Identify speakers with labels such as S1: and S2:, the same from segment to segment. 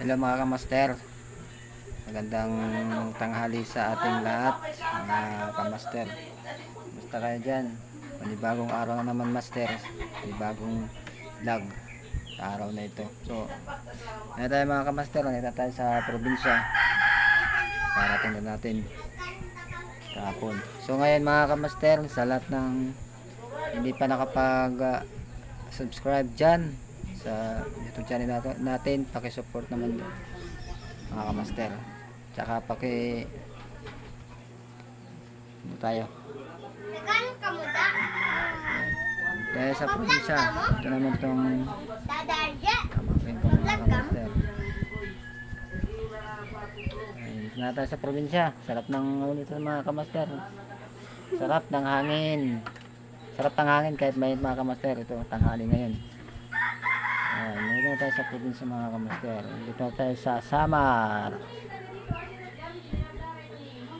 S1: Hello mga kamaster. Magandang tanghali sa ating lahat mga kamaster. Basta kayo dyan. Panibagong araw na naman master. Panibagong vlog sa araw na ito. So, ano tayo mga kamaster? Nandito tayo sa probinsya. Parating na natin kahapon. So ngayon mga kamaster, sa lahat ng hindi pa nakapag subscribe dyan sa YouTube channel natin, paki-support naman mga kamaster. Tsaka ano tayo? Dahil sa probinsya, ito naman itong kamangkin ko mga kamaster. Na tayo sa probinsya. Sarap ng ulit mga kamaster. Sarap ng hangin. Sarap ng hangin kahit may mga kamaster. Ito tanghali ngayon. Nandito tayo sa probinsya mga kamaster. Dito tayo sa Samar.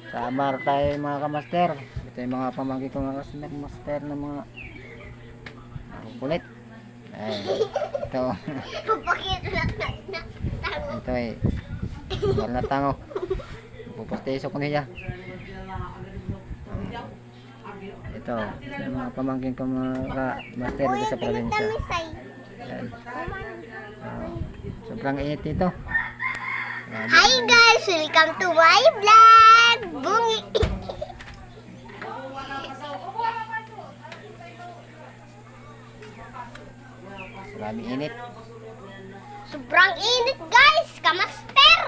S1: Samar tayo mga kamaster. Ito yung mga pamangkin ko mga kamaster na mga kulit. Ito. Ito eh. Wala na tango. Pupusteso ko niya. Ito. Yung mga pamangkin ko mga master dito sa probinsya. Yan. Sobrang init dito.
S2: Hi guys! Welcome to my vlog! Bungi!
S1: Maraming init.
S2: Sobrang init guys! Kamaster!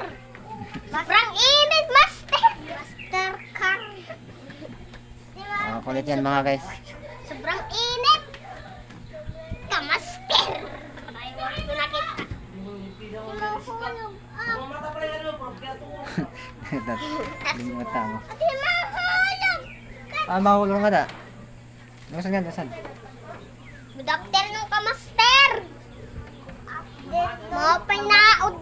S2: Sobrang init, master! Master ka!
S1: Kulit yan mga guys.
S2: Sobrang init! Kamaster! Ito nakita.
S1: Lima tango.
S2: Ate, mahulog!
S1: Mahulog ka na. Nasaan yan? Nasaan?
S2: Good afternoon, kamaster! Mga panaod